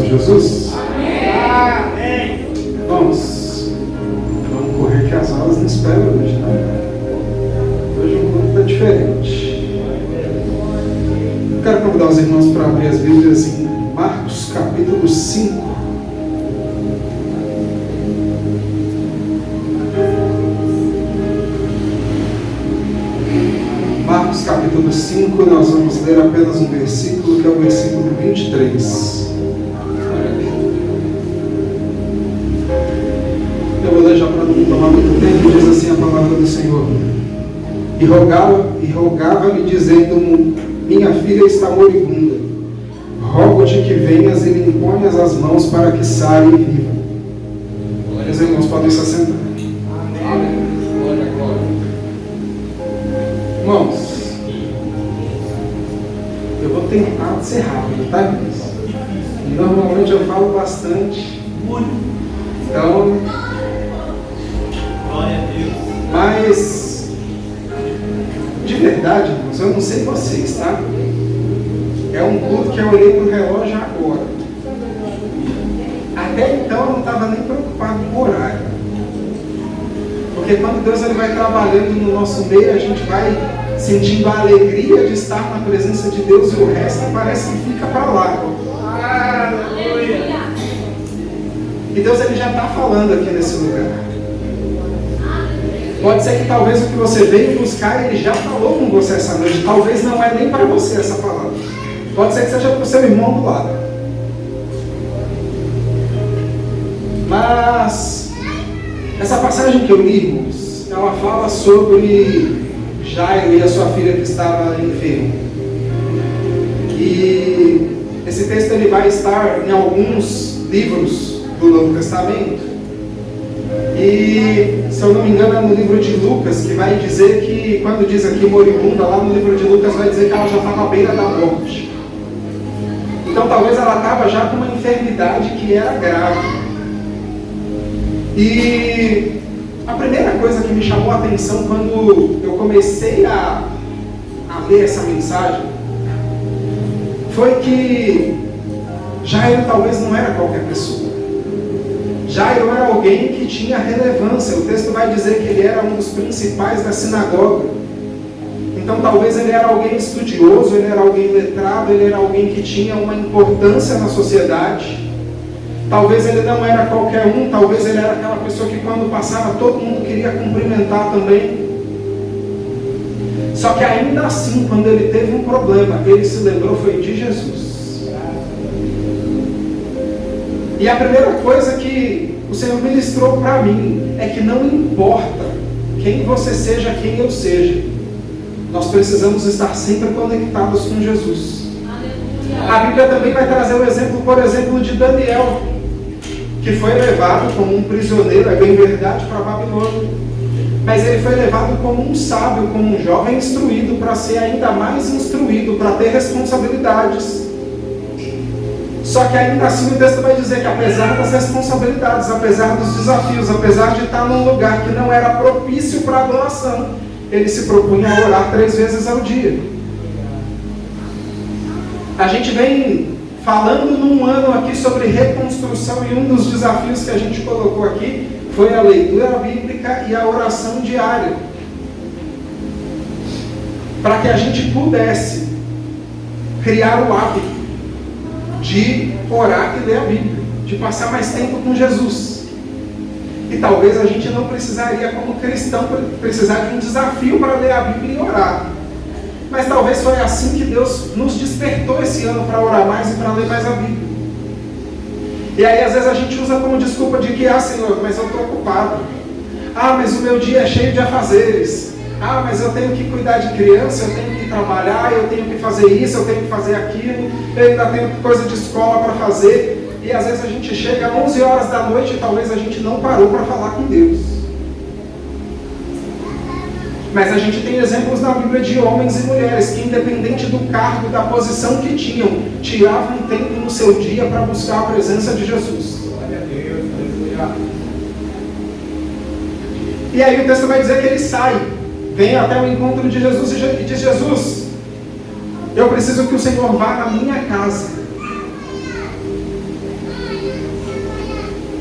Senhor Jesus? Amém. Vamos correr que as aulas não esperam hoje, né? Hoje o mundo está diferente. Eu quero convidar os irmãos para abrir as Bíblias em Marcos capítulo 5. Marcos capítulo 5, nós vamos ler apenas um versículo, que é o versículo 23. Eu vou ler já para não tomar muito tempo. Diz assim a palavra do Senhor: E rogava-lhe dizendo: Minha filha está moribunda, rogo-te que venhas e lhe imponhas as mãos para que saia e viva. Meus irmãos podem se assentar. Irmãos, eu vou tentar ser rápido, tá, irmãos? Normalmente eu falo bastante. Então, Glória a Deus. mas, de verdade, irmãos, eu não sei vocês, tá? É um culto que eu olhei pro relógio agora. Até então eu não estava nem preocupado com o horário. Porque quando Deus ele vai trabalhando no nosso meio, a gente vai sentindo a alegria de estar na presença de Deus e o resto parece que fica para lá. Aleluia. E Deus ele já está falando aqui nesse lugar. Pode ser que talvez o que você veio buscar, ele já falou com você essa noite. Talvez não é nem para você essa palavra. Pode ser que seja para o seu irmão do lado. Mas essa passagem que eu li, irmãos, ela fala sobre Jairo e a sua filha que estava enferma. E esse texto ele vai estar em alguns livros do Novo Testamento. E, se eu não me engano, é no livro de Lucas, que vai dizer que, quando diz aqui moribunda, lá no livro de Lucas vai dizer que ela já estava à beira da morte. Então talvez ela estava já com uma enfermidade que era grave. E a primeira coisa que me chamou a atenção quando eu comecei a ler essa mensagem foi que Jairo talvez não era qualquer pessoa. Jairo era alguém que tinha relevância. O texto vai dizer que ele era um dos principais da sinagoga. Então talvez ele era alguém estudioso, ele era alguém letrado, ele era alguém que tinha uma importância na sociedade. Talvez ele não era qualquer um, talvez ele era aquela pessoa que quando passava todo mundo queria cumprimentar também. Só que ainda assim, quando ele teve um problema, ele se lembrou foi de Jesus. E a primeira coisa que o Senhor ministrou para mim é que não importa quem você seja, quem eu seja, nós precisamos estar sempre conectados com Jesus. A Bíblia também vai trazer o exemplo, por exemplo, de Daniel, que foi levado como um prisioneiro, é bem verdade, para a Babilônia. Mas ele foi levado como um sábio, como um jovem instruído, para ser ainda mais instruído, para ter responsabilidades. Só que ainda assim o texto vai dizer que apesar das responsabilidades, apesar dos desafios, apesar de estar num lugar que não era propício para adoração, ele se propunha a orar 3 vezes ao dia. A gente vem falando num ano aqui sobre reconstrução e um dos desafios que a gente colocou aqui foi a leitura bíblica e a oração diária. Para que a gente pudesse criar o hábito de orar e ler a Bíblia, de passar mais tempo com Jesus. E talvez a gente não precisaria, como cristão, precisar de um desafio para ler a Bíblia e orar. Mas talvez foi assim que Deus nos despertou esse ano para orar mais e para ler mais a Bíblia. E aí às vezes a gente usa como desculpa de que, Senhor, mas eu estou ocupado. Mas o meu dia é cheio de afazeres. Mas eu tenho que cuidar de criança, eu tenho que trabalhar, eu tenho que fazer isso, eu tenho que fazer aquilo, eu ainda tenho coisa de escola para fazer. E às vezes a gente chega às 11 horas da noite e talvez a gente não parou para falar com Deus. Mas a gente tem exemplos na Bíblia de homens e mulheres que, independente do cargo, da posição que tinham, tiravam um tempo no seu dia para buscar a presença de Jesus. Glória a Deus, aleluia. E aí o texto vai dizer que ele sai, vem até o encontro de Jesus e diz: Jesus, eu preciso que o Senhor vá na minha casa.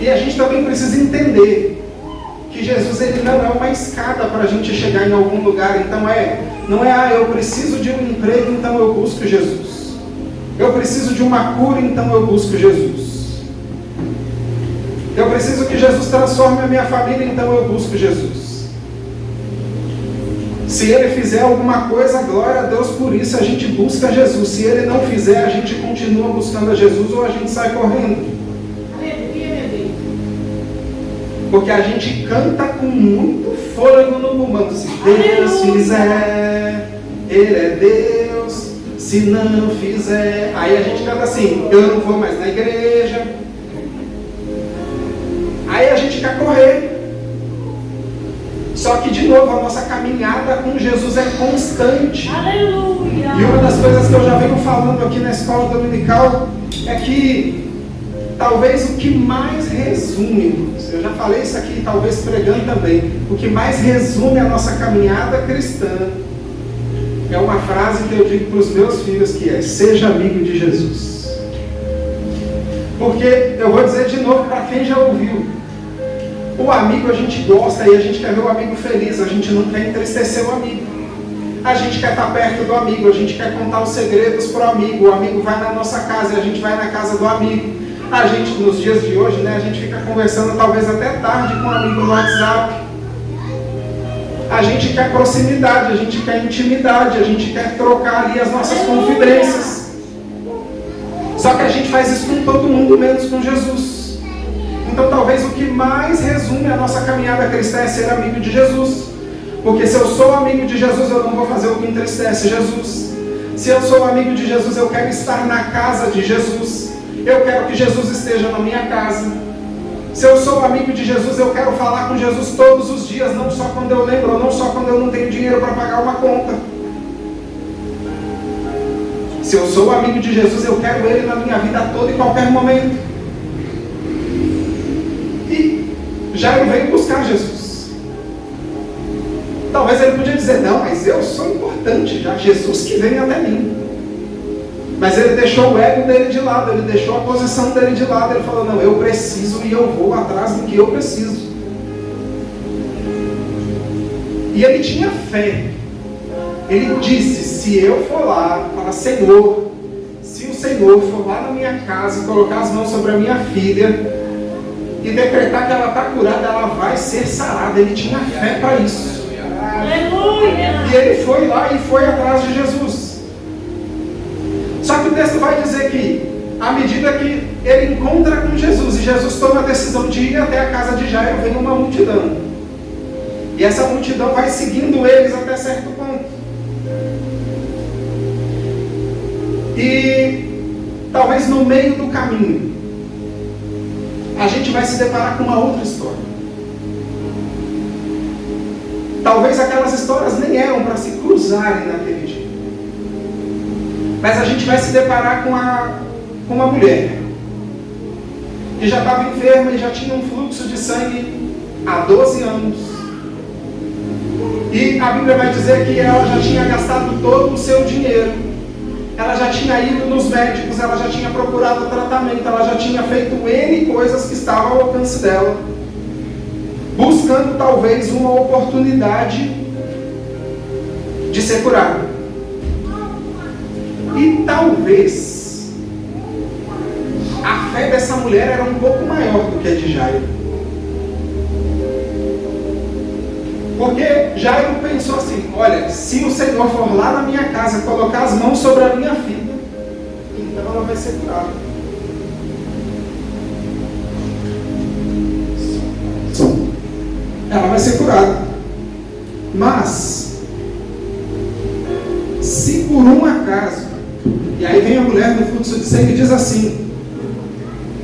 E a gente também precisa entender que Jesus ele não é uma escada para a gente chegar em algum lugar. Então não é, eu preciso de um emprego, então eu busco Jesus. Eu preciso de uma cura, então eu busco Jesus. Eu preciso que Jesus transforme a minha família, então eu busco Jesus. Se Ele fizer alguma coisa, glória a Deus por isso, a gente busca Jesus. Se Ele não fizer, a gente continua buscando a Jesus ou a gente sai correndo. Porque a gente canta com muito fôlego no pulmão. Se Deus fizer, Ele é Deus. Se não fizer, aí a gente canta assim: eu não vou mais na igreja. Aí a gente quer correr. Só que, de novo, a nossa caminhada com Jesus é constante. Aleluia. E uma das coisas que eu já venho falando aqui na escola dominical é que talvez o que mais resume, eu já falei isso aqui, talvez pregando também, o que mais resume a nossa caminhada cristã é uma frase que eu digo para os meus filhos, que é: seja amigo de Jesus. Porque, eu vou dizer de novo para quem já ouviu, o amigo a gente gosta e a gente quer ver o amigo feliz, a gente não quer entristecer o amigo. A gente quer estar perto do amigo, a gente quer contar os segredos para o amigo vai na nossa casa e a gente vai na casa do amigo. A gente, nos dias de hoje, né, a gente fica conversando talvez até tarde com um amigo no WhatsApp. A gente quer proximidade, a gente quer intimidade, a gente quer trocar ali as nossas confidências. Só que a gente faz isso com todo mundo, menos com Jesus. Então talvez o que mais resume a nossa caminhada cristã é ser amigo de Jesus. Porque se eu sou amigo de Jesus, eu não vou fazer o que entristece Jesus. Se eu sou amigo de Jesus, eu quero estar na casa de Jesus. Eu quero que Jesus esteja na minha casa. Se eu sou amigo de Jesus, eu quero falar com Jesus todos os dias, não só quando eu lembro, ou não só quando eu não tenho dinheiro para pagar uma conta. Se eu sou amigo de Jesus, eu quero Ele na minha vida toda e qualquer momento. E Jairo veio buscar Jesus. Talvez ele podia dizer: não, mas eu sou importante já, Jesus que vem até mim. Mas ele deixou o ego dele de lado, ele deixou a posição dele de lado, ele falou: não, eu preciso e eu vou atrás do que eu preciso. E ele tinha fé. Ele disse: se eu for lá, fala: Senhor, se o Senhor for lá na minha casa e colocar as mãos sobre a minha filha e decretar que ela está curada, ela vai ser sarada. Ele tinha fé para isso. Aleluia. E ele foi lá e foi atrás de Jesus. Só que o texto vai dizer que, à medida que ele encontra com Jesus e Jesus toma a decisão de ir até a casa de Jairo, vem uma multidão. E essa multidão vai seguindo eles até certo ponto. E talvez no meio do caminho, a gente vai se deparar com uma outra história. Talvez aquelas histórias nem eram para se cruzarem naquele dia. Mas a gente vai se deparar com uma mulher que já estava enferma e já tinha um fluxo de sangue há 12 anos. E a Bíblia vai dizer que ela já tinha gastado todo o seu dinheiro. Ela já tinha ido nos médicos, ela já tinha procurado tratamento, ela já tinha feito N coisas que estavam ao alcance dela, buscando talvez uma oportunidade de ser curada. E talvez a fé dessa mulher era um pouco maior do que a de Jairo. Porque Jairo pensou assim: olha, se o Senhor for lá na minha casa colocar as mãos sobre a minha filha, então ela vai ser curada. Ela vai ser curada. Mas, se por um acaso, e aí vem a mulher no fluxo de sangue e diz assim: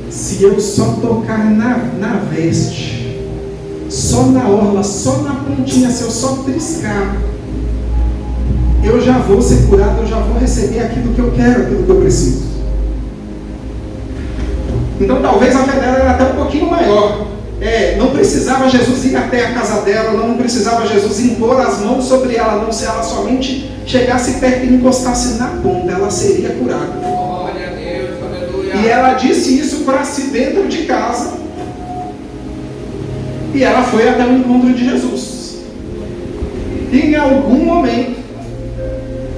se eu só tocar na veste, só na orla, só na pontinha, se eu só triscar, eu já vou ser curado, eu já vou receber aquilo que eu quero, aquilo que eu preciso. Então talvez a fé dela era até um pouquinho maior. Não precisava Jesus ir até a casa dela, não precisava Jesus impor as mãos sobre ela, não, se ela somente chegasse perto e encostasse na ponta, ela seria curada. Glória a Deus, aleluia. E ela disse isso para si dentro de casa, E ela foi até o encontro de Jesus. E em algum momento,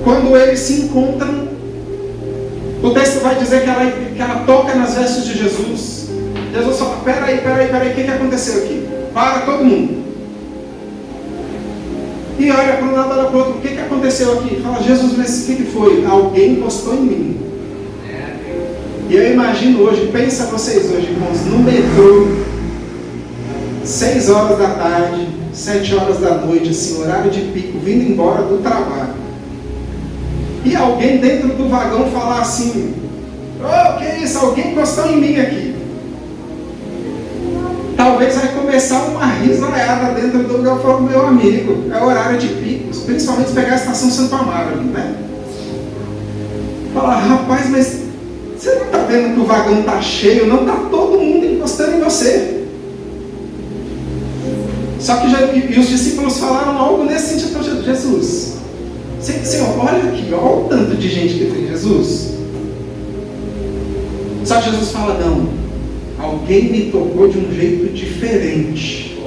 quando eles se encontram, o texto vai dizer que ela toca nas vestes de Jesus. Jesus fala, peraí, o que aconteceu aqui? Para todo mundo. E olha para um lado, olha para o outro, o que aconteceu aqui? Fala, Jesus, mas o que foi? Alguém encostou em mim. E eu imagino hoje, pensa vocês hoje, irmãos, no metrô, 6 horas da tarde, 7 horas da noite, assim, horário de pico, vindo embora do trabalho. E alguém dentro do vagão falar assim, ô, que é isso? Alguém encostou em mim aqui. Talvez vai começar uma risonhada dentro do lugar. Eu falo, meu amigo, é horário de picos, principalmente se pegar a estação Santo Amaro ali, né? Falar, rapaz, mas você não está vendo que o vagão está cheio? Não está todo mundo encostando em você. Só que e os discípulos falaram algo nesse sentido, Jesus, Senhor, olha aqui, olha o tanto de gente que tem Jesus. Só que Jesus fala, não, alguém me tocou de um jeito diferente.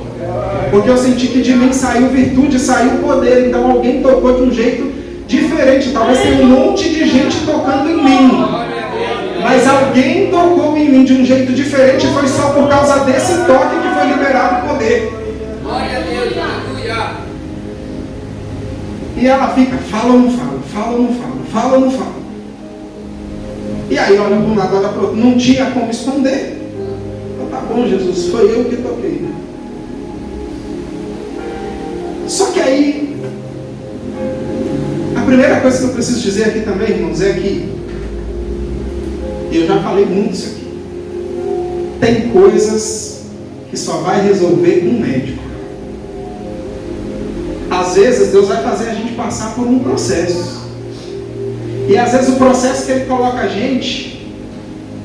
Porque eu senti que de mim saiu virtude, saiu poder. Então alguém tocou de um jeito diferente. Talvez tenha um monte de gente tocando em mim. Mas alguém tocou em mim de um jeito diferente. E foi só por causa desse toque que foi liberado o poder. Glória a Deus, aleluia. E ela fica, fala ou não fala, fala ou não fala, fala ou não fala. E aí olha para um lado, olha para o outro. Não tinha como esconder. Então, tá bom, Jesus, foi eu que toquei. Só que aí, a primeira coisa que eu preciso dizer aqui também, irmãos, é que, e eu já falei muito isso aqui, tem coisas que só vai resolver com um médico. Às vezes Deus vai fazer a gente passar por um processo. E às vezes o processo que Ele coloca a gente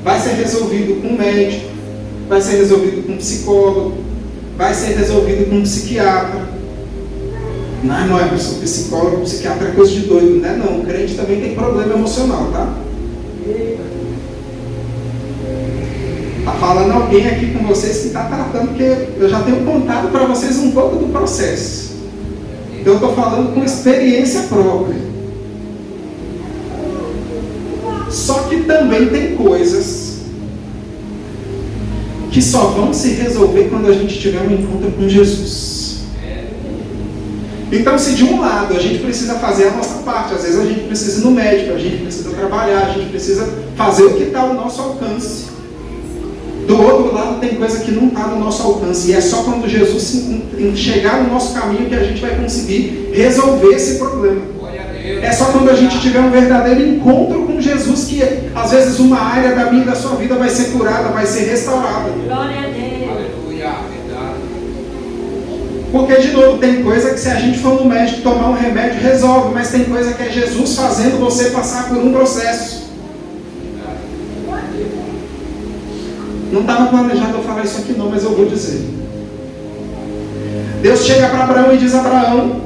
vai ser resolvido com um médico, vai ser resolvido com um psicólogo, vai ser resolvido com um psiquiatra. Não é psicólogo, psiquiatra é coisa de doido, né? Não, o crente também tem problema emocional, tá? Está falando alguém aqui com vocês que está tratando, porque eu já tenho contado para vocês um pouco do processo. Então eu estou falando com experiência própria. Só que também tem coisas que só vão se resolver quando a gente tiver um encontro com Jesus. Então, se de um lado a gente precisa fazer a nossa parte, às vezes a gente precisa ir no médico, a gente precisa trabalhar, a gente precisa fazer o que está ao nosso alcance. Do outro lado tem coisa que não está no nosso alcance. E é só quando Jesus chegar no nosso caminho que a gente vai conseguir resolver esse problema. É só quando a gente tiver um verdadeiro encontro com Jesus que às vezes uma área da minha e da sua vida vai ser curada, vai ser restaurada. Glória a Deus. Aleluia, verdade. Porque, de novo, tem coisa que se a gente for no médico tomar um remédio, resolve. Mas tem coisa que é Jesus fazendo você passar por um processo. Não estava planejado eu falar isso aqui não, mas eu vou dizer. Deus chega para Abraão e diz a Abraão,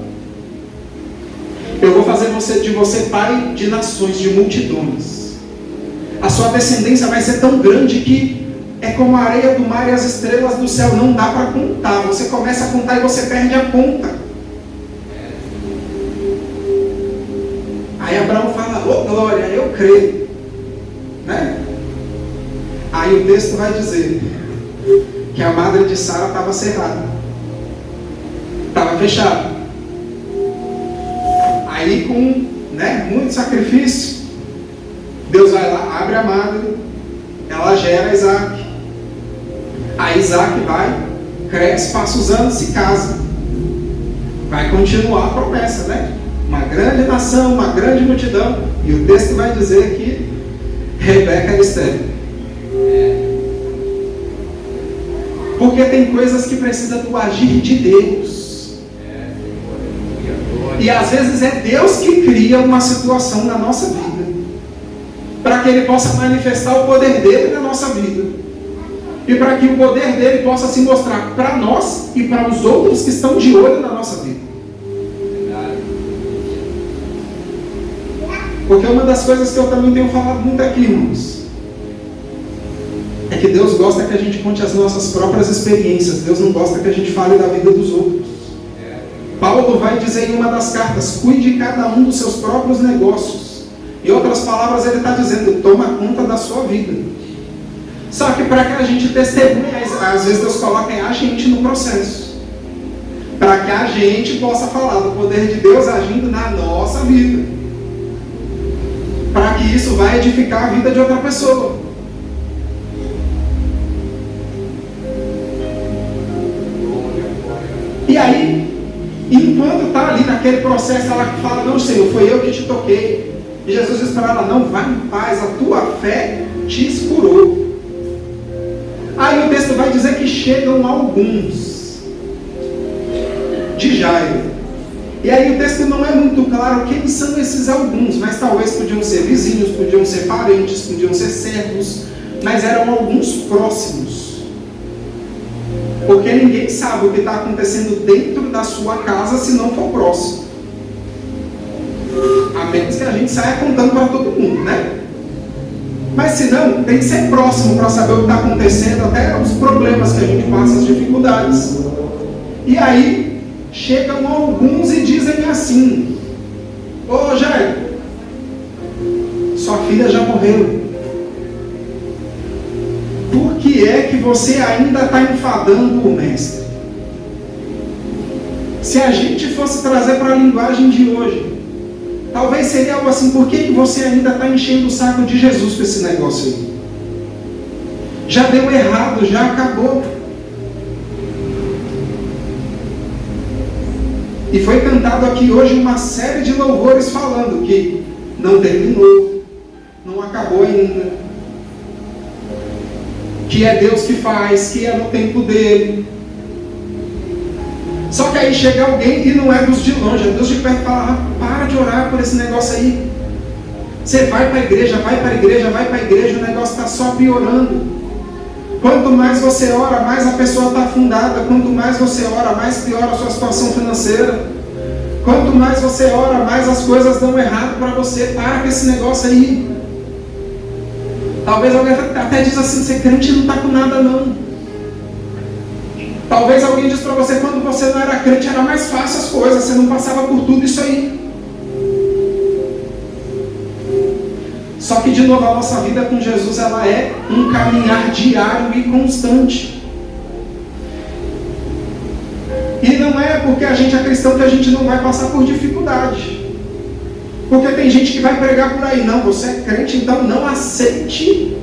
eu vou fazer de você pai de nações, de multidões. A sua descendência vai ser tão grande que é como a areia do mar e as estrelas do céu. Não dá para contar. Você começa a contar e você perde a conta. Aí Abraão fala, ô glória, eu creio. Né? Aí o texto vai dizer que a madre de Sara estava cerrada. Estava fechada. Aí com muito sacrifício, Deus vai lá, abre a madre, ela gera Isaac. Aí Isaac vai, cresce, passa os anos, se casa. Vai continuar a promessa, né? Uma grande nação, uma grande multidão. E o texto vai dizer que Rebeca era estéril. Porque tem coisas que precisam do agir de Deus. E às vezes é Deus que cria uma situação na nossa vida, para que Ele possa manifestar o poder dele na nossa vida, e para que o poder dele possa se mostrar para nós e para os outros que estão de olho na nossa vida. Porque uma das coisas que eu também tenho falado muito aqui, irmãos, é que que Deus gosta que a gente conte as nossas próprias experiências. Deus não gosta que a gente fale da vida dos outros. Paulo vai dizer em uma das cartas: cuide de cada um dos seus próprios negócios. Em outras palavras, ele está dizendo: toma conta da sua vida. Só que para que a gente testemunhe, às vezes Deus coloca a gente no processo, para que a gente possa falar do poder de Deus agindo na nossa vida, para que isso vai edificar a vida de outra pessoa. E aí, enquanto está ali naquele processo, ela fala: não, Senhor, foi eu que te toquei. E Jesus diz para ela: não, vai em paz, a tua fé te curou. Aí o texto vai dizer que chegam alguns de Jairo. E aí o texto não é muito claro quem são esses alguns, mas talvez podiam ser vizinhos, podiam ser parentes, podiam ser servos, mas eram alguns próximos. Porque ninguém sabe o que está acontecendo dentro da sua casa se não for próximo. A menos que a gente saia contando para todo mundo, né? Mas se não, tem que ser próximo para saber o que está acontecendo, até os problemas que a gente passa, as dificuldades. E aí, chegam alguns e dizem assim: ô Jairo, sua filha já morreu. Por que é que você ainda está enfadando o mestre? Se a gente fosse trazer para a linguagem de hoje, talvez seria algo assim: por que você ainda está enchendo o saco de Jesus com esse negócio aí? Já deu errado, já acabou. E foi cantado aqui hoje uma série de louvores falando que não terminou, não acabou ainda, que é Deus que faz, que é no tempo dele. Só que aí chega alguém, e não é dos de longe, é Deus de perto, e fala: para de orar por esse negócio aí. Você vai para a igreja, vai para a igreja, vai para a igreja, o negócio está só piorando. Quanto mais você ora, mais a pessoa está afundada. Quanto mais você ora, mais piora a sua situação financeira. Quanto mais você ora, mais as coisas dão errado para você. Para com esse negócio aí. Talvez alguém até diz assim: ser crente não está com nada não. Talvez alguém diz para você: quando você não era crente era mais fácil as coisas, você não passava por tudo isso aí. Só que de novo, a nossa vida com Jesus, ela é um caminhar diário e constante. E não é porque a gente é cristão que a gente não vai passar por dificuldade. Porque tem gente que vai pregar por aí: não, você é crente, então não aceite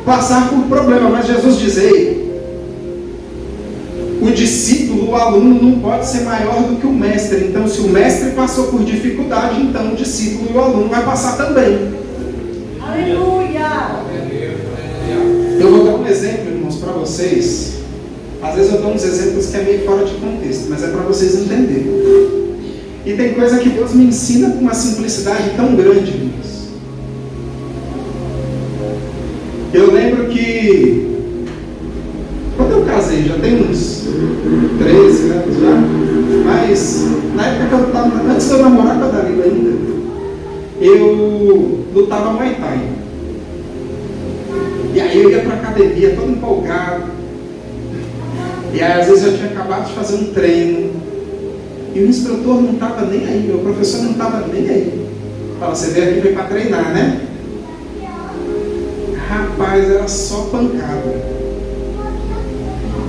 passar por problema. Mas Jesus diz: ei, o discípulo, o aluno não pode ser maior do que o mestre. Então, se o mestre passou por dificuldade, então o discípulo e o aluno vai passar também. Aleluia! Eu vou dar um exemplo, irmãos, para vocês. Às vezes eu dou uns exemplos que é meio fora de contexto, mas é para vocês entenderem. E tem coisa que Deus me ensina com uma simplicidade tão grande, irmãos. Eu lembro que quando eu casei, já tem uns 13 anos já, mas na época que eu estava, antes de eu namorar com a Dalila ainda, eu lutava Muay Thai. E aí eu ia para a academia todo empolgado. E aí às vezes eu tinha acabado de fazer um treino e o instrutor não estava nem aí, meu professor não estava nem aí. Fala: você veio aqui para treinar, né? Rapaz, era só pancada.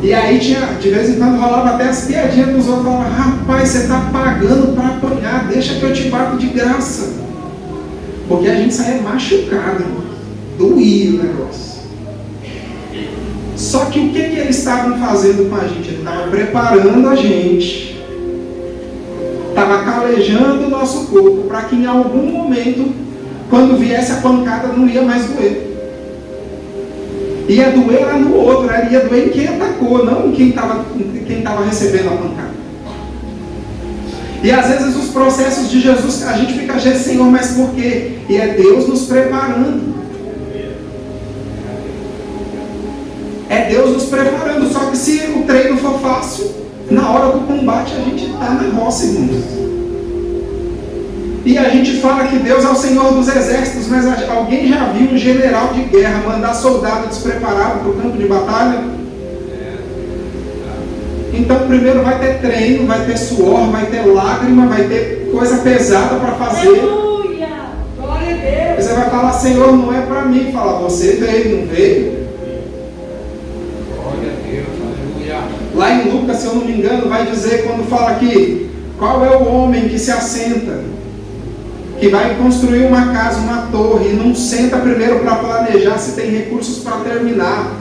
E aí tinha, de vez em quando rolava até as piadinhas dos outros. Falava: rapaz, você está pagando para apanhar, deixa que eu te bato de graça. Porque a gente saía machucado, doía o negócio. Só que o que eles estavam fazendo com a gente? Ele estava preparando a gente, estava calejando o nosso corpo, para que em algum momento, quando viesse a pancada, não ia mais doer. Ia doer lá no outro, ia doer em quem atacou, não em quem estava recebendo a pancada. E às vezes os processos de Jesus, a gente fica: Senhor, mas por quê? E é Deus nos preparando. É Deus nos preparando. Só que se o treino for fácil, na hora do combate a gente está na roça, irmãos. E a gente fala que Deus é o Senhor dos exércitos, mas alguém já viu um general de guerra mandar soldado despreparado para o campo de batalha? Então primeiro vai ter treino, vai ter suor, vai ter lágrima, vai ter coisa pesada para fazer. Aleluia! Glória a Deus! Você vai falar, Senhor, não é para mim. Fala, você veio, não veio? Glória a Deus, aleluia. Lá em Lucas, se eu não me engano, vai dizer, quando fala aqui, qual é o homem que se assenta, que vai construir uma casa, uma torre, e não senta primeiro para planejar se tem recursos para terminar?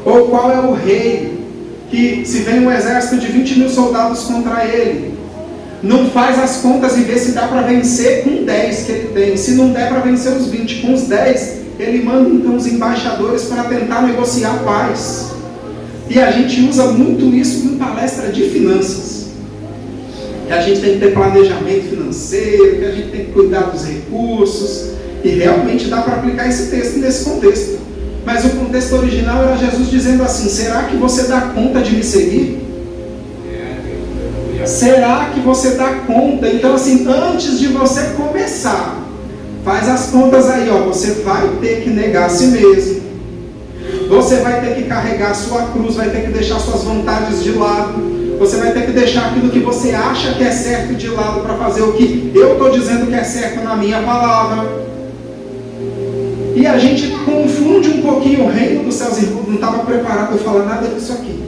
Ou qual é o rei que, se vem um exército de 20 mil soldados contra ele, não faz as contas e vê se dá para vencer com 10 que ele tem? Se não der para vencer os 20, com os 10, ele manda então os embaixadores para tentar negociar paz. E a gente usa muito isso em palestra de finanças. Que a gente tem que ter planejamento financeiro, que a gente tem que cuidar dos recursos, e realmente dá para aplicar esse texto nesse contexto. Mas o contexto original era Jesus dizendo assim: será que você dá conta de me seguir? Será que você dá conta? Então assim, antes de você começar, faz as contas aí, ó. Você vai ter que negar a si mesmo, você vai ter que carregar a sua cruz, vai ter que deixar suas vontades de lado, você vai ter que deixar aquilo que você acha que é certo de lado para fazer o que eu estou dizendo que é certo na minha palavra. E a gente confunde um pouquinho o reino dos céus. Irmãos, não estava preparado para falar nada disso aqui.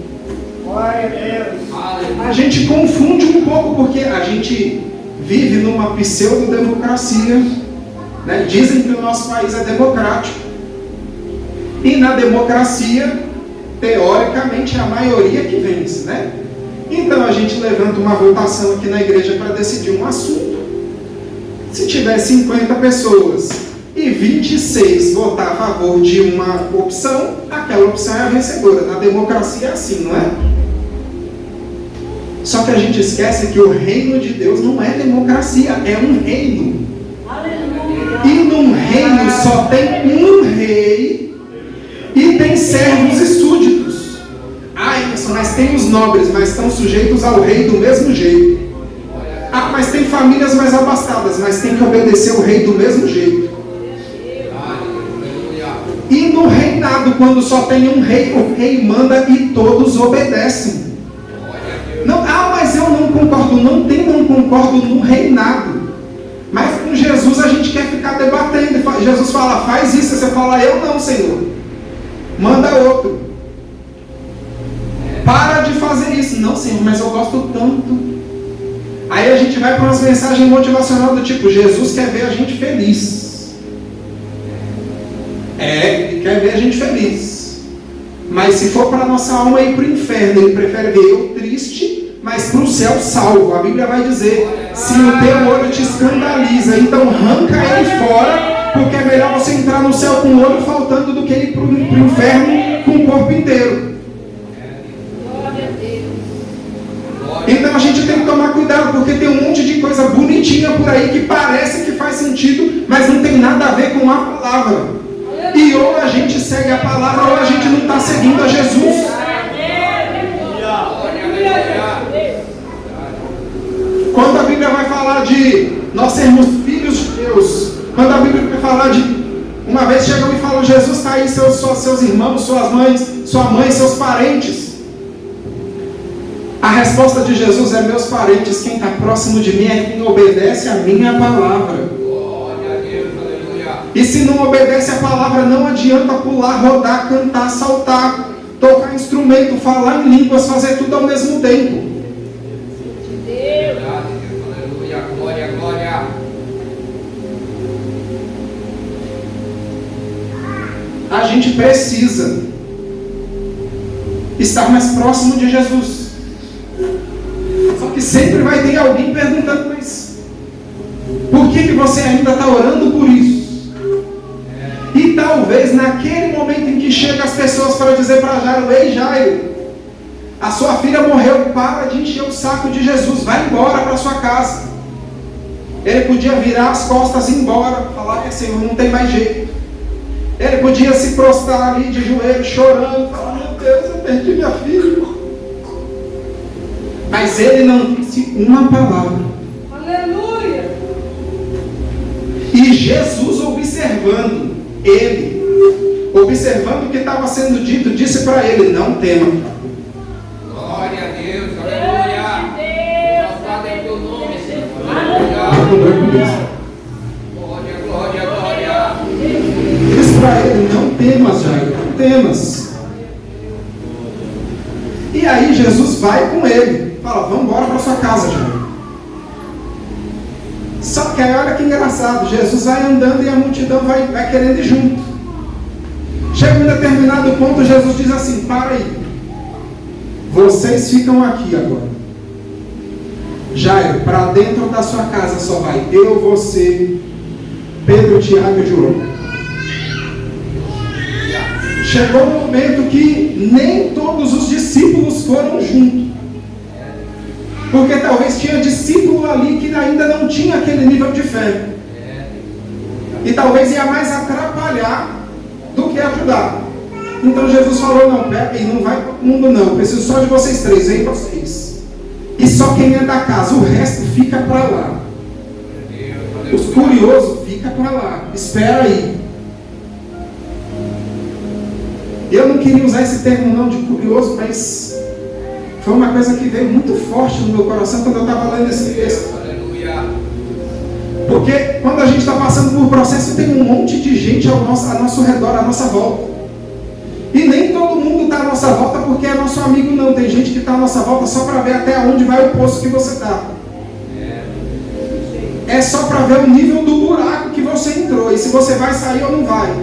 Glória a Deus. A gente confunde um pouco porque a gente vive numa pseudo-democracia, né? Dizem que o nosso país é democrático. E na democracia, teoricamente, é a maioria que vence, né? Então a gente levanta uma votação aqui na igreja para decidir um assunto. Se tiver 50 pessoas e 26 votar a favor de uma opção, aquela opção é a vencedora. Na democracia é assim, não é? Só que a gente esquece que o reino de Deus não é democracia, é um reino. Aleluia! E num reino só tem um rei e tem servos e súditos. Ah, Emerson, mas tem os nobres, mas estão sujeitos ao rei do mesmo jeito. Ah, mas tem famílias mais abastadas, mas tem que obedecer o rei do mesmo jeito. E no reinado, quando só tem um rei, o rei manda e todos obedecem. Não, mas eu não concordo. Não concordo no reinado. Mas com Jesus a gente quer ficar debatendo. Jesus fala, faz isso. Você fala, eu não, Senhor. Manda outro. Para de fazer isso. Não, Senhor, mas eu gosto tanto. Aí a gente vai para umas mensagens motivacionais do tipo, Jesus quer ver a gente feliz. Ele quer ver a gente feliz. Mas se for para a nossa alma ir para o inferno, ele prefere ver eu triste, mas para o céu salvo. A Bíblia vai dizer, se o teu olho te escandaliza, então arranca ele fora, porque é melhor você entrar no céu com o olho faltando do que ir para o inferno com o corpo inteiro. Então a gente tem que tomar cuidado, porque tem um monte de coisa bonitinha por aí que parece que faz sentido, mas não tem nada a ver com a palavra. E ou a gente segue a palavra ou a gente não está seguindo a Jesus. Quando a Bíblia vai falar de nós sermos filhos de Deus, quando a Bíblia vai falar de, uma vez chegam e falam, Jesus está aí, seus irmãos, suas mães, sua mãe, seus parentes. A resposta de Jesus é, meus parentes, quem está próximo de mim é quem obedece a minha palavra. E se não obedece a palavra, não adianta pular, rodar, cantar, saltar, tocar instrumento, falar em línguas, fazer tudo ao mesmo tempo. Aleluia, glória, glória. A gente precisa estar mais próximo de Jesus. Só que sempre vai ter alguém perguntando, mas por que você ainda está orando por isso? E talvez naquele momento em que chegam as pessoas para dizer para Jairo, ei Jairo, a sua filha morreu, para de encher o saco de Jesus, vai embora para sua casa. Ele podia virar as costas e ir embora, falar, Senhor, não tem mais jeito. Ele podia se prostrar ali de joelho, chorando, falar, meu Deus, eu perdi minha filha. Mas ele não disse uma palavra. Aleluia! E Jesus, observando o que estava sendo dito, disse para ele: não tema. Glória a Deus, aleluia. Exaltado é teu nome, Senhor. Glória. Glória, glória. Disse para ele: não temas, Jairo, não temas. E aí Jesus vai com ele, fala: vamos embora para sua casa, Jairo. Só que aí olha que engraçado, Jesus vai andando e a multidão vai querendo ir junto. Chega um determinado ponto, Jesus diz assim: para aí, vocês ficam aqui agora. Jairo, para dentro da sua casa só vai eu, você, Pedro, Tiago e João. Chegou um momento que nem todos os discípulos foram juntos. Porque talvez tinha discípulo ali que ainda não tinha aquele nível de fé. E talvez ia mais atrapalhar do que ajudar. Então Jesus falou: não, pega aí, não vai todo mundo não. Preciso só de vocês três, vem vocês. E só quem é da casa, o resto fica para lá. Os curiosos, fica para lá. Espera aí. Eu não queria usar esse termo não de curioso, mas foi uma coisa que veio muito forte no meu coração quando eu estava lendo esse texto. Porque quando a gente está passando por processo, tem um monte de gente ao nosso redor, à nossa volta. E nem todo mundo está à nossa volta porque é nosso amigo, não. Tem gente que está à nossa volta só para ver até onde vai o poço que você está. É só para ver o nível do buraco que você entrou e se você vai sair ou não vai.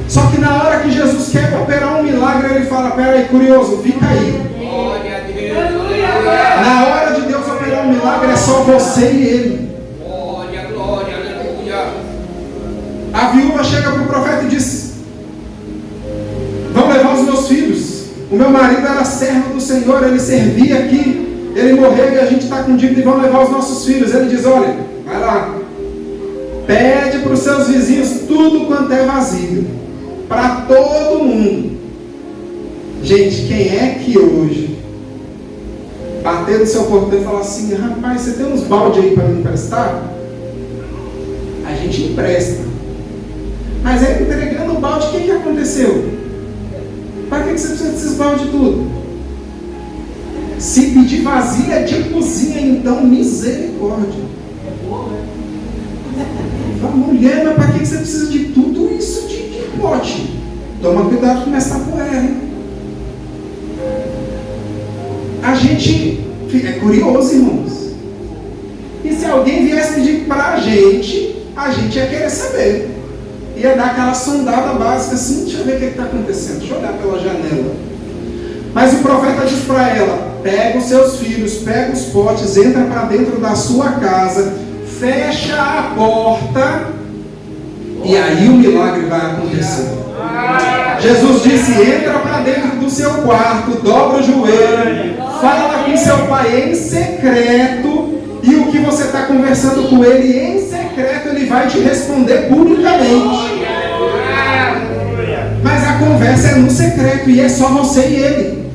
Só que na hora que Jesus quer operar um milagre, ele fala: pera aí, curioso, fica aí. Glória a Deus. Na hora de Deus operar um milagre, é só você e ele. Glória, glória, aleluia. A viúva chega para o profeta e diz: vão levar os meus filhos. O meu marido era servo do Senhor, ele servia aqui, ele morreu e a gente está com dívida e vão levar os nossos filhos. Ele diz: olha, vai lá, pede para os seus vizinhos tudo quanto é vasilha, para todo mundo. Gente, quem é que hoje bater no seu portão e falar assim: rapaz, você tem uns balde aí para me emprestar? A gente empresta. Mas aí entregando o balde, o que aconteceu? Para que você precisa desses balde tudo? Se pedir vasilha de cozinha, então misericórdia. Fala: mulher, mas para que você precisa de tudo isso de pote? Toma cuidado com essa poeira, hein? A gente é curioso, irmãos. E se alguém viesse pedir para a gente ia querer saber. Ia dar aquela sondada básica assim: deixa eu ver o que está acontecendo, deixa eu olhar pela janela. Mas o profeta diz para ela: pega os seus filhos, pega os potes, entra para dentro da sua casa, fecha a porta, e aí o milagre vai acontecer. Jesus disse: entra para dentro do seu quarto, dobra o joelho, fala com seu pai em secreto, e o que você está conversando com ele em secreto, ele vai te responder publicamente. Mas a conversa é no secreto e é só você e ele.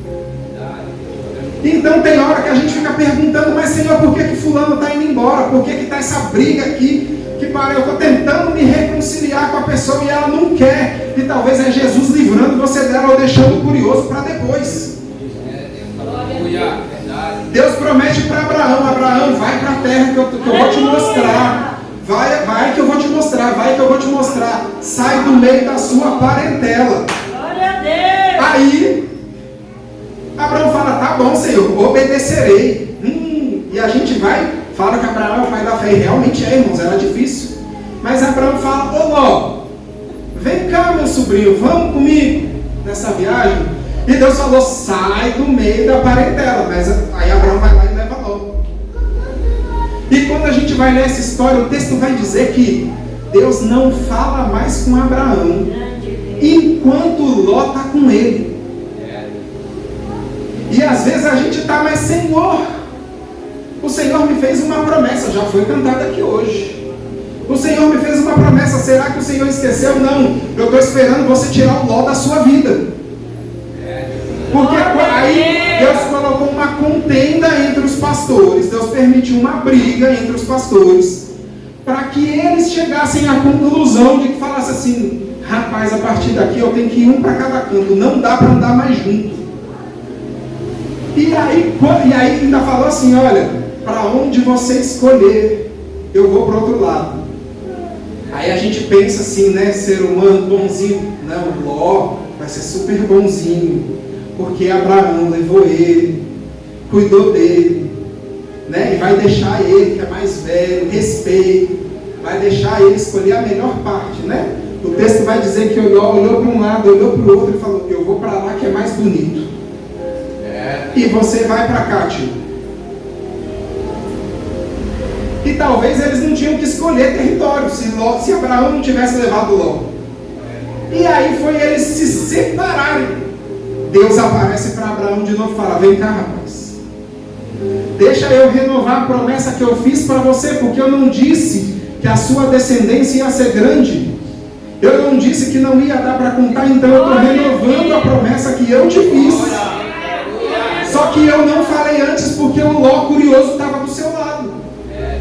Então tem hora que a gente fica perguntando: mas Senhor, por que fulano está indo embora? Por que está essa briga aqui? Que eu estou tentando me reconciliar com a pessoa e ela não quer. E talvez é Jesus livrando você dela ou deixando curioso para depois. Deus promete para Abraão: Abraão, vai para a terra que eu vou te mostrar. Vai que eu vou te mostrar. Vai que eu vou te mostrar. Sai do meio da sua parentela. Glória a Deus. Aí Abraão fala: tá bom, Senhor, obedecerei. E a gente fala que Abraão é o pai da fé, e realmente é, irmãos, era difícil. Mas Abraão fala: ô Ló, vem cá, meu sobrinho, vamos comigo nessa viagem. E Deus falou: sai do meio da parentela. Mas aí Abraão vai lá e leva Ló. E quando a gente vai ler essa história, o texto vai dizer que Deus não fala mais com Abraão enquanto Ló está com ele. E às vezes a gente está: mas Senhor, o Senhor me fez uma promessa, já foi cantada aqui hoje. O Senhor me fez uma promessa, será que o Senhor esqueceu? Não, eu estou esperando você tirar o Ló da sua vida. Porque aí Deus colocou uma contenda entre os pastores, Deus permitiu uma briga entre os pastores, para que eles chegassem à conclusão de que falasse assim: rapaz, a partir daqui eu tenho que ir um para cada canto, não dá para andar mais junto. E aí ainda falou assim: olha, para onde você escolher, eu vou para o outro lado. Aí a gente pensa assim, né, ser humano bonzinho. Não, Ló vai ser super bonzinho, porque Abraão levou ele, cuidou dele, né, e vai deixar ele, que é mais velho, respeito, vai deixar ele escolher a melhor parte, né? O texto vai dizer que Ló olhou para um lado, olhou para o outro e falou: eu vou para lá que é mais bonito. E você vai para cá, tio. E talvez eles não tinham que escolher território se Abraão não tivesse levado Ló. E aí foi eles se separarem. Deus aparece para Abraão de novo e fala: vem cá, rapaz, deixa eu renovar a promessa que eu fiz para você, porque eu não disse que a sua descendência ia ser grande. Eu não disse que não ia dar para contar, então eu estou renovando a promessa que eu te fiz. Só que eu não falei antes porque o Ló curioso estava do seu lado.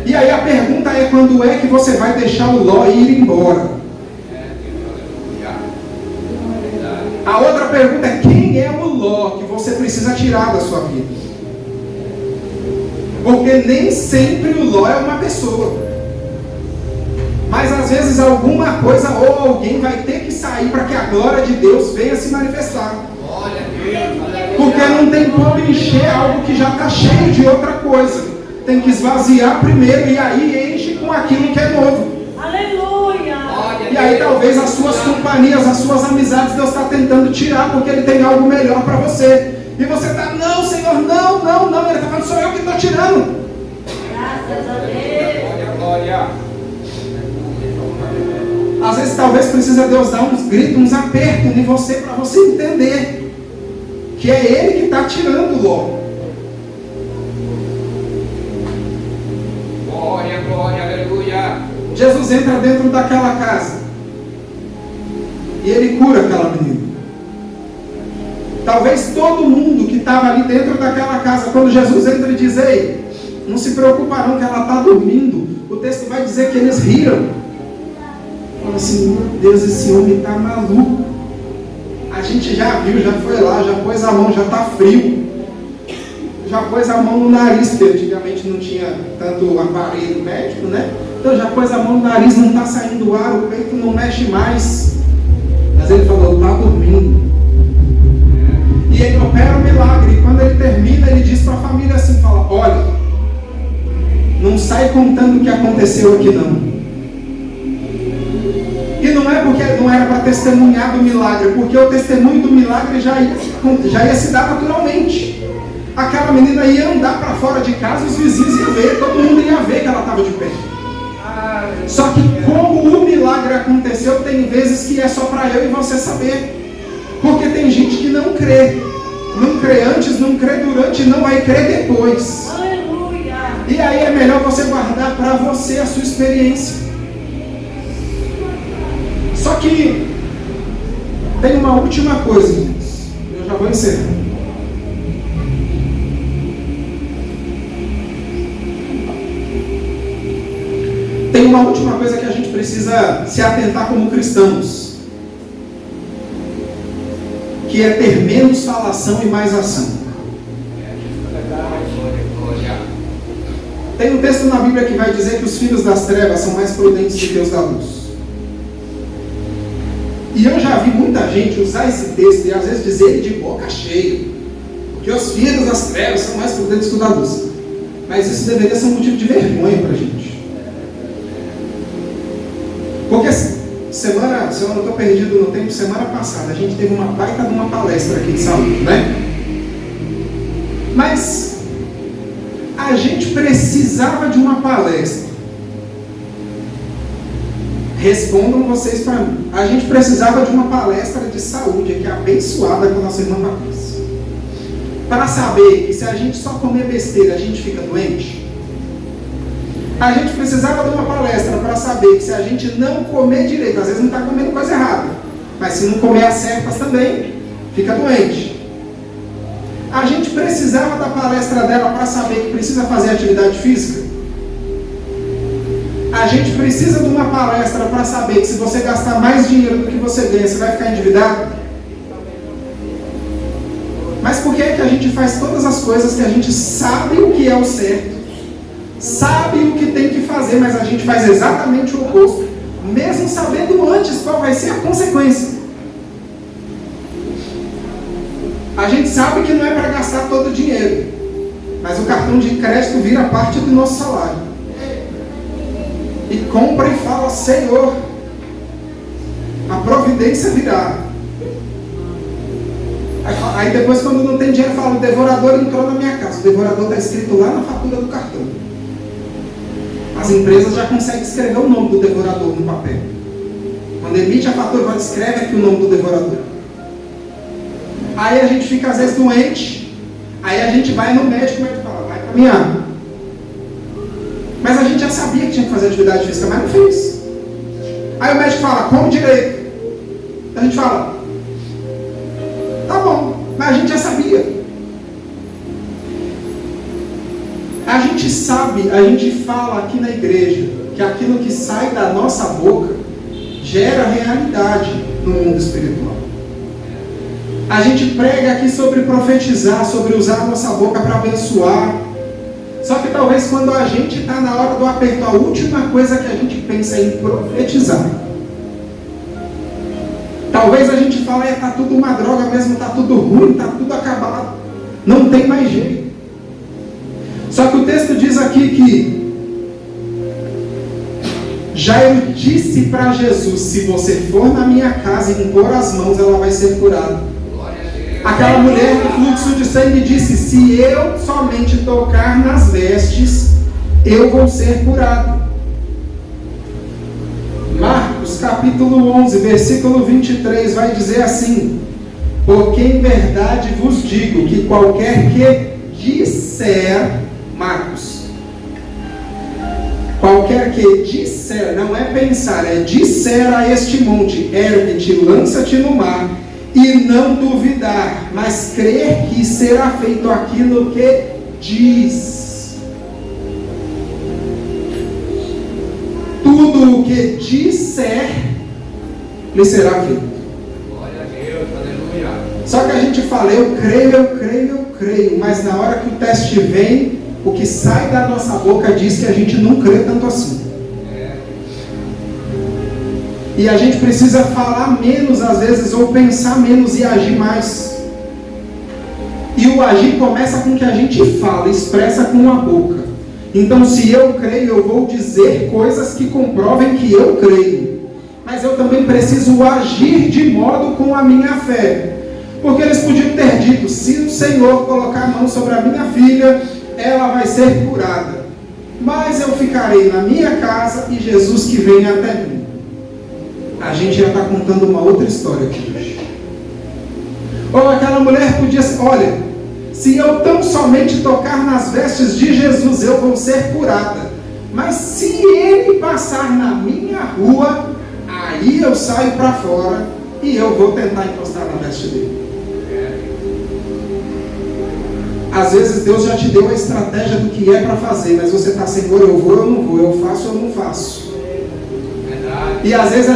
E aí a pergunta é: quando é que você vai deixar o Ló ir embora? A outra pergunta é: quem é o Ló que você precisa tirar da sua vida? Porque nem sempre o Ló é uma pessoa. Mas às vezes alguma coisa ou alguém vai ter que sair para que a glória de Deus venha se manifestar. Porque não tem como encher algo que já está cheio de outra coisa. Tem que esvaziar primeiro e aí enche com aquilo que é novo. Aleluia! E aí talvez as suas companhias, as suas amizades, Deus está tentando tirar porque Ele tem algo melhor para você. E você está: não, Senhor, não. Ele está falando: sou eu que estou tirando. Graças a Deus! Glória. Às vezes talvez precisa Deus dar uns gritos, uns apertos em você, para você entender que é Ele que está tirando Ló. Glória, aleluia. Jesus entra dentro daquela casa e Ele cura aquela menina. Talvez todo mundo que estava ali dentro daquela casa, quando Jesus entra e diz: ei, não se preocupa não que ela está dormindo, o texto vai dizer que eles riram. Fala assim: meu Deus, esse homem está maluco. A gente já viu, já foi lá, já pôs a mão, já está frio. Já pôs a mão no nariz, porque antigamente não tinha tanto aparelho médico, né? Então já pôs a mão no nariz, não está saindo ar, o peito não mexe mais. Mas ele falou: está dormindo. E ele opera o milagre. E quando ele termina, ele diz para a família assim, fala: olha, não sai contando o que aconteceu aqui não. E não é porque não era para testemunhar do milagre, porque o testemunho do milagre já ia se dar naturalmente. Aquela menina ia andar para fora de casa, os vizinhos iam ver, todo mundo ia ver que ela estava de pé. Só que como o milagre aconteceu, tem vezes que é só para eu e você saber. Porque tem gente que não crê. Não crê antes, não crê durante, não vai crer depois. Aleluia! E aí é melhor você guardar para você a sua experiência. Só que tem uma última coisa, irmãos. Eu já vou encerrar. Tem uma última coisa que a gente precisa se atentar como cristãos, que é ter menos falação e mais ação. Tem um texto na Bíblia que vai dizer que os filhos das trevas são mais prudentes do que os da luz. E eu já vi muita gente usar esse texto e às vezes dizer ele de boca cheia, porque os filhos das trevas são mais prudentes que os da luz. Mas isso deveria ser um motivo de vergonha para a gente. Porque semana, se eu não estou perdido no tempo, semana passada a gente teve uma baita de uma palestra aqui de saúde, né? Mas a gente precisava de uma palestra. Respondam vocês para mim. A gente precisava de uma palestra de saúde aqui, abençoada com a nossa irmã Patrícia, para saber que se a gente só comer besteira a gente fica doente. A gente precisava de uma palestra para saber que se a gente não comer direito, às vezes não está comendo coisa errada, mas se não comer as certas também, fica doente. A gente precisava da palestra dela para saber que precisa fazer atividade física. A gente precisa de uma palestra para saber que se você gastar mais dinheiro do que você ganha, você vai ficar endividado? Mas por que é que a gente faz todas as coisas que a gente sabe o que é o certo, sabe o que tem que fazer, mas a gente faz exatamente o oposto, mesmo sabendo antes qual vai ser a consequência? A gente sabe que não é para gastar todo o dinheiro, mas o cartão de crédito vira parte do nosso salário. E compra e fala: Senhor, a providência virá. Aí depois, quando não tem dinheiro, fala: o devorador entrou na minha casa. O devorador está escrito lá na fatura do cartão. As empresas já conseguem escrever o nome do devorador no papel. Quando emite a fatura, escreve aqui o nome do devorador. Aí a gente fica às vezes doente, aí a gente vai no médico, o médico fala: vai caminhar. Mas a gente já sabia que tinha que fazer atividade física, mas não fez. Aí o médico fala: come direito. A gente fala: tá bom, mas a gente já sabia. A gente sabe, a gente fala aqui na igreja que aquilo que sai da nossa boca gera realidade no mundo espiritual. A gente prega aqui sobre profetizar, sobre usar a nossa boca para abençoar. Só que talvez quando a gente está na hora do aperto, a última coisa que a gente pensa é em profetizar. Talvez a gente fale: está tudo uma droga mesmo, está tudo ruim, está tudo acabado, não tem mais jeito. Só que o texto diz aqui que Jairo disse para Jesus: se você for na minha casa e impor as mãos, ela vai ser curada. Aquela mulher com fluxo de sangue disse: se eu somente tocar nas vestes, eu vou ser curado. Marcos capítulo 11, versículo 23 vai dizer assim: porque em verdade vos digo que qualquer que disser, Marcos, qualquer que disser, não é pensar, é disser a este monte: ergue-te, lança-te no mar, e não duvidar, mas crer que será feito aquilo que diz. Tudo o que disser, lhe será feito. Glória a Deus, aleluia. Só que a gente fala: eu creio, eu creio, eu creio, mas na hora que o teste vem, o que sai da nossa boca diz que a gente não crê tanto assim. E a gente precisa falar menos às vezes, ou pensar menos e agir mais. E o agir começa com o que a gente fala, expressa com a boca. Então, se eu creio, eu vou dizer coisas que comprovem que eu creio. Mas eu também preciso agir de modo com a minha fé. Porque eles podiam ter dito: se o Senhor colocar a mão sobre a minha filha, ela vai ser curada. Mas eu ficarei na minha casa e Jesus que venha até mim. A gente já está contando uma outra história aqui hoje. Ou aquela mulher podia ser: olha, se eu tão somente tocar nas vestes de Jesus, eu vou ser curada. Mas se ele passar na minha rua, aí eu saio para fora e eu vou tentar encostar na veste dele. Às vezes Deus já te deu a estratégia do que é para fazer, mas você está: Senhor, eu vou ou não vou, eu faço ou não faço. E às vezes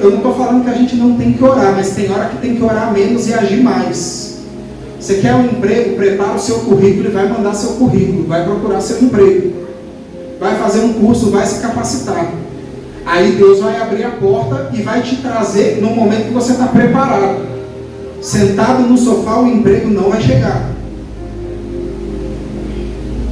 eu não estou falando que a gente não tem que orar, mas tem hora que tem que orar menos e agir mais. Você quer um emprego? Prepara o seu currículo e vai mandar seu currículo, vai procurar seu emprego, vai fazer um curso, vai se capacitar. Aí Deus vai abrir a porta e vai te trazer no momento que você está preparado. Sentado no sofá, o emprego não vai chegar.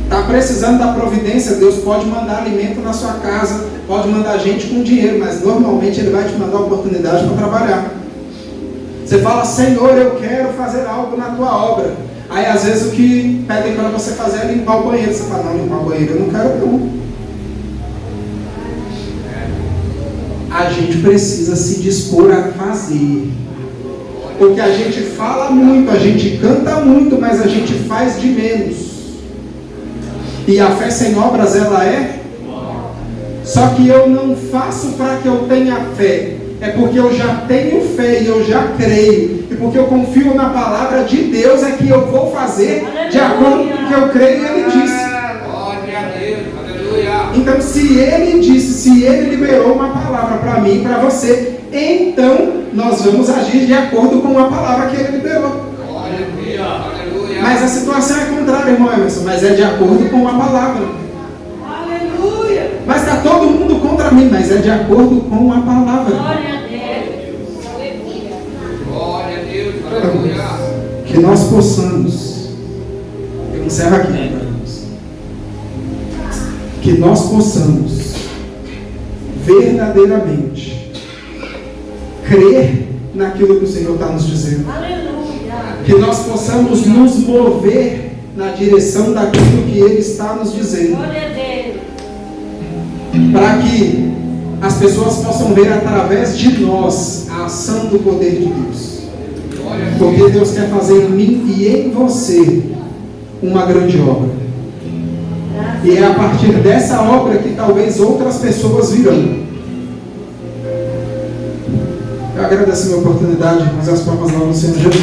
Está precisando da providência, Deus pode mandar alimento na sua casa, pode mandar gente com dinheiro, mas normalmente Ele vai te mandar oportunidade para trabalhar. Você fala: Senhor, eu quero fazer algo na tua obra. Aí às vezes o que pedem para você fazer é limpar o banheiro. Você fala: não, limpar o banheiro eu não quero não. A gente precisa se dispor a fazer. Porque a gente fala muito, a gente canta muito, mas a gente faz de menos. E a fé sem obras, ela é? Só que eu não faço para que eu tenha fé. É porque eu já tenho fé e eu já creio. E porque eu confio na palavra de Deus, é que eu vou fazer de acordo com o que eu creio e Ele disse. Glória a Deus, aleluia. Então, se Ele disse, se Ele liberou uma palavra para mim e para você, então nós vamos agir de acordo com a palavra que Ele liberou. Aleluia. Mas a situação é contrária, irmão Emerson, mas é de acordo com a palavra. Aleluia. Mas está todo mundo contra mim, mas é de acordo com a palavra. Glória a Deus. Aleluia. Glória a Deus. Aleluia. Que nós possamos, eu encerro aqui, irmãos, que nós possamos verdadeiramente crer naquilo que o Senhor está nos dizendo. Aleluia. Que nós possamos nos mover na direção daquilo que Ele está nos dizendo. Glória a Deus. Para que as pessoas possam ver através de nós a ação do poder de Deus. Porque Deus quer fazer em mim e em você uma grande obra. E é a partir dessa obra que talvez outras pessoas virão. Eu agradeço a minha oportunidade, mas as palmas lá no Senhor Jesus.